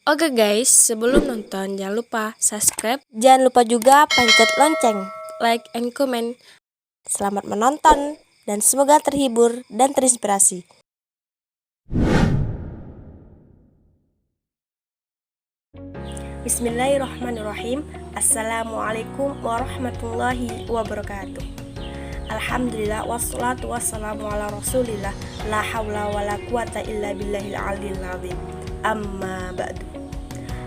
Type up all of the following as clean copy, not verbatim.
Oke guys, sebelum nonton jangan lupa subscribe, jangan lupa juga pencet lonceng, like and comment. Selamat menonton dan semoga terhibur dan terinspirasi. Bismillahirrahmanirrahim. Assalamualaikum warahmatullahi wabarakatuh. Alhamdulillah wassalatu wassalamu ala rasulillah. La hawla wa la quwata illa billahil aliyil azim. Amma ba'du.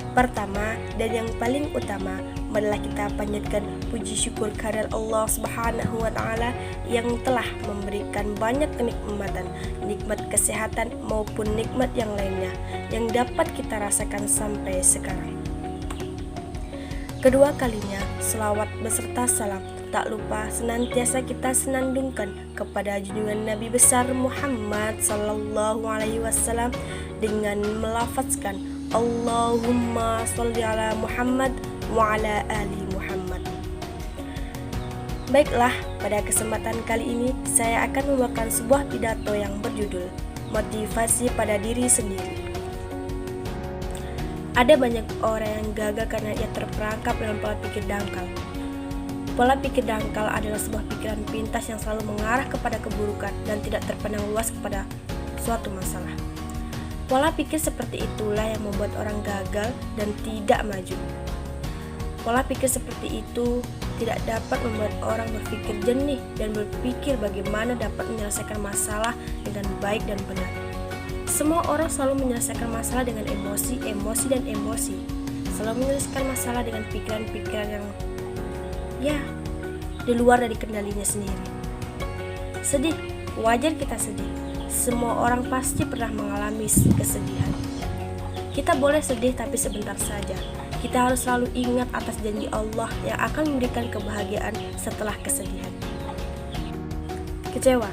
Pertama dan yang paling utama, marilah kita panjatkan puji syukur kehadirat Allah Subhanahu wa taala yang telah memberikan banyak kenikmatan, nikmat kesehatan maupun nikmat yang lainnya yang dapat kita rasakan sampai sekarang. Kedua kalinya, selawat beserta salam tak lupa senantiasa kita senandungkan kepada junjungan Nabi besar Muhammad sallallahu alaihi wasallam dengan melafazkan Allahumma sholli ala Muhammad wa ala ali Muhammad. Baiklah, pada kesempatan kali ini saya akan membawakan sebuah pidato yang berjudul Motivasi pada Diri Sendiri. Ada banyak orang yang gagal karena ia terperangkap dalam pola pikir dangkal. Pola pikir dangkal adalah sebuah pikiran pintas yang selalu mengarah kepada keburukan dan tidak terpandang luas kepada suatu masalah. Pola pikir seperti itulah yang membuat orang gagal dan tidak maju. Pola pikir seperti itu tidak dapat membuat orang berpikir jernih dan berpikir bagaimana dapat menyelesaikan masalah dengan baik dan benar. Semua orang selalu menyelesaikan masalah dengan emosi, dan emosi. Selalu menyelesaikan masalah dengan pikiran-pikiran yang di luar dari kendalinya sendiri. Sedih, wajar kita sedih. Semua orang pasti pernah mengalami kesedihan. Kita boleh sedih tapi sebentar saja. Kita harus selalu ingat atas janji Allah yang akan memberikan kebahagiaan setelah kesedihan. Kecewa.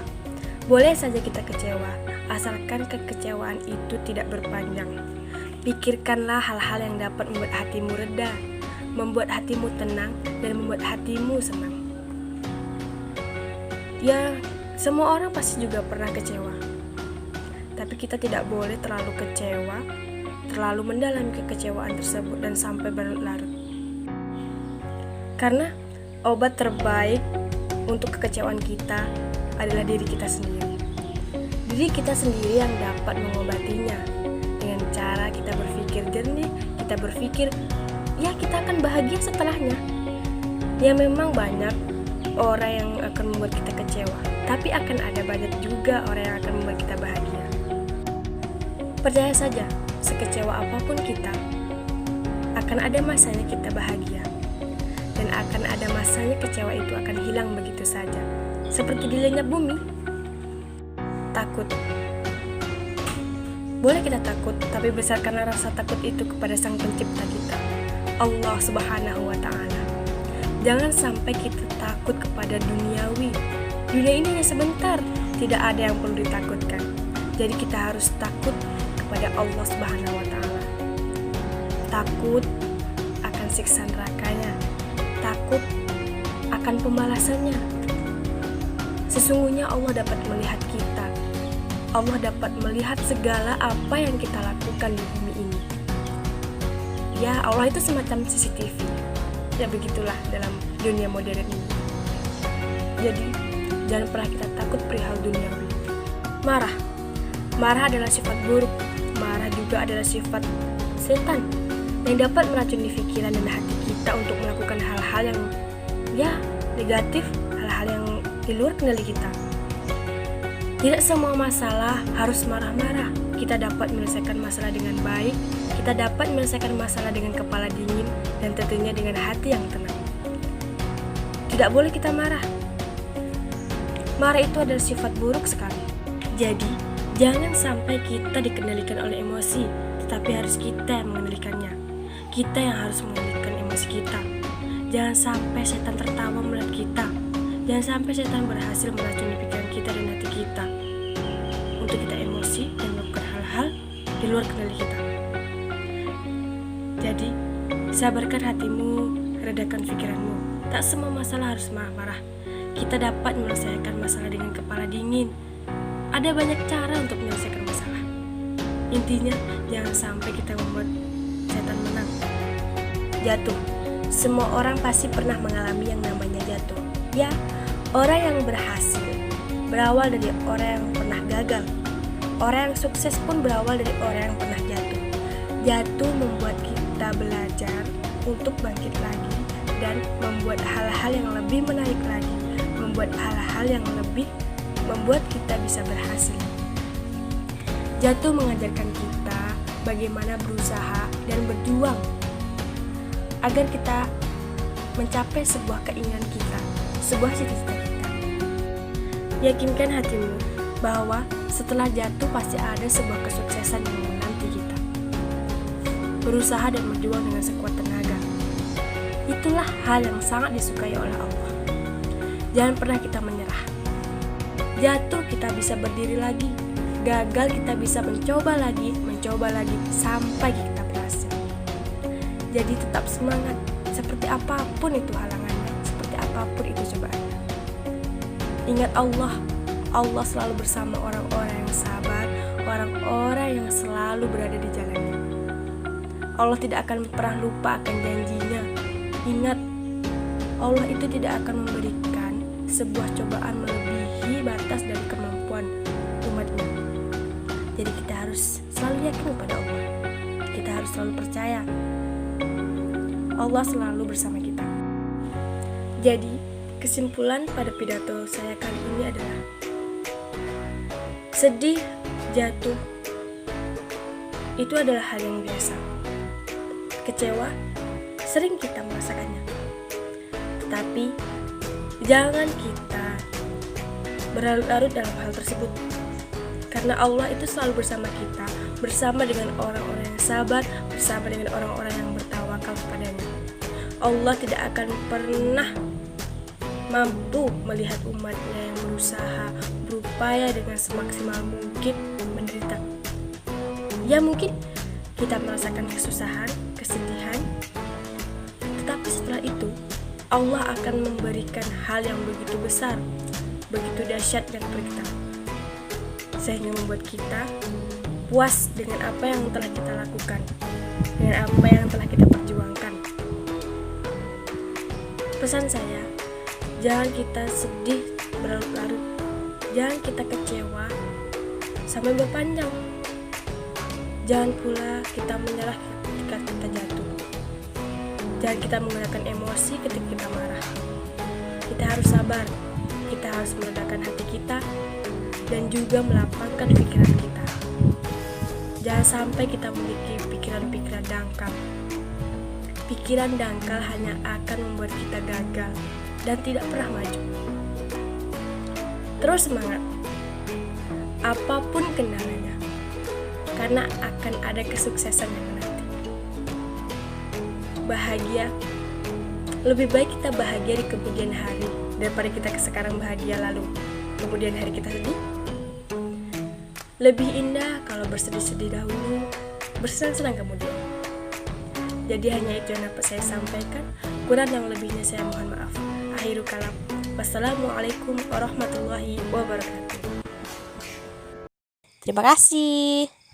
Boleh saja kita kecewa, asalkan kekecewaan itu tidak berpanjang. Pikirkanlah hal-hal yang dapat membuat hatimu reda, membuat hatimu tenang, dan membuat hatimu senang. Ya, semua orang pasti juga pernah kecewa. Tapi kita tidak boleh terlalu kecewa, terlalu mendalami kekecewaan tersebut dan sampai berlarut. Karena obat terbaik untuk kekecewaan kita adalah diri kita sendiri. Diri kita sendiri yang dapat mengobatinya dengan cara kita berpikir jernih, kita berpikir kita akan bahagia setelahnya. Ya memang banyak orang yang akan membuat kita kecewa, tapi akan ada banyak juga orang yang akan membuat kita bahagia. Percaya saja, sekecewa apapun kita, akan ada masanya kita bahagia. Dan akan ada masanya kecewa itu akan hilang begitu saja. Seperti di lenyap bumi. Takut. Boleh kita takut, tapi besarkanlah rasa takut itu kepada Sang Pencipta kita, Allah Subhanahu wa ta'ala. Jangan sampai kita takut kepada duniawi. Dunia ini hanya sebentar, tidak ada yang perlu ditakutkan. Jadi kita harus takut kepada Allah Subhanahu wa ta'ala. Takut akan siksa nerakanya, takut akan pembalasannya. Sesungguhnya Allah dapat melihat kita. Allah dapat melihat segala apa yang kita lakukan di bumi ini. Ya, Allah itu semacam CCTV. Ya begitulah dalam dunia modern ini. Jadi, jangan pernah kita takut perihal duniawi. Marah adalah sifat buruk. Marah juga adalah sifat setan yang dapat meracuni pikiran dan hati kita untuk melakukan hal-hal yang negatif, hal-hal yang di luar kendali kita. Tidak semua masalah harus marah-marah. Kita dapat menyelesaikan masalah dengan baik, kita dapat menyelesaikan masalah dengan kepala dingin, dan tentunya dengan hati yang tenang. Tidak boleh kita marah. Marah itu adalah sifat buruk sekali. Jadi, jangan sampai kita dikendalikan oleh emosi, tetapi harus kita yang mengendalikannya. Kita yang harus mengendalikan emosi kita. Jangan sampai setan tertawa melihat kita. Jangan sampai setan berhasil meracuni pikiran kita dan hati kita untuk kita emosi dan melakukan hal-hal di luar kendali kita. Jadi, sabarkan hatimu, redakan pikiranmu. Tak semua masalah harus marah-marah. Kita dapat menyelesaikan masalah dengan kepala dingin. Ada banyak cara untuk menyelesaikan masalah. Intinya, jangan sampai kita membuat Jatuh. Semua orang pasti pernah mengalami yang namanya jatuh. Ya, orang yang berhasil berawal dari orang yang pernah gagal. Orang yang sukses pun berawal dari orang yang pernah jatuh. Jatuh membuat kita belajar untuk bangkit lagi dan membuat hal-hal yang lebih menarik lagi, membuat hal-hal yang lebih membuat kita bisa berhasil. Jatuh mengajarkan kita bagaimana berusaha dan berjuang agar kita mencapai sebuah keinginan kita, sebuah cita-cita kita. Yakinkan hatimu bahwa setelah jatuh pasti ada sebuah kesuksesan yang menanti kita. Berusaha dan berjuang dengan sekuat tenaga. Itulah hal yang sangat disukai oleh Allah. Jangan pernah kita menyerah. Jatuh kita bisa berdiri lagi. Gagal kita bisa mencoba lagi sampai kita berhasil. Jadi tetap semangat, seperti apapun itu halangannya, seperti apapun itu cobaannya. Ingat Allah selalu bersama orang-orang yang sabar, orang-orang yang selalu berada di jalannya. Allah tidak akan pernah lupa akan janjinya. Ingat, Allah itu tidak akan memberikan sebuah cobaan melebihi batas dan kemampuan umatnya. Jadi kita harus selalu yakin pada Allah. Kita harus selalu percaya Allah selalu bersama kita. Jadi, kesimpulan pada pidato saya kali ini adalah sedih, jatuh, itu adalah hal yang biasa. Kecewa, sering kita merasakannya. Tetapi, jangan kita berlarut-larut dalam hal tersebut. Karena Allah itu selalu bersama kita, bersama dengan orang-orang yang sabar, bersama dengan orang-orang yang bertawakal kepadanya. Allah tidak akan pernah mampu melihat umatnya yang berusaha, berupaya dengan semaksimal mungkin menderita. Ya mungkin kita merasakan kesusahan, kesedihan, tetapi setelah itu Allah akan memberikan hal yang begitu besar, begitu dahsyat dan kita, sehingga membuat kita puas dengan apa yang telah kita lakukan, dengan apa yang telah kita perjuangkan. Pesan saya, jangan kita sedih berlarut-larut, jangan kita kecewa sampai berpanjang. Jangan pula kita menyerah ketika kita jatuh. Jangan kita menggunakan emosi ketika kita marah. Kita harus sabar, kita harus meredakan hati kita dan juga melapangkan pikiran kita. Jangan sampai kita memiliki pikiran-pikiran dangkal. Pikiran dangkal hanya akan membuat kita gagal dan tidak pernah maju. Terus semangat, apapun kendalanya, karena akan ada kesuksesan yang menanti. Bahagia, lebih baik kita bahagia di kemudian hari daripada kita sekarang bahagia lalu kemudian hari kita sedih. Lebih indah kalau bersedih-sedih dahulu, bersenang-senang kemudian. Jadi hanya itu yang dapat saya sampaikan. Kurang dan lebihnya saya mohon maaf. Akhirul kalam. Wassalamualaikum warahmatullahi wabarakatuh. Terima kasih.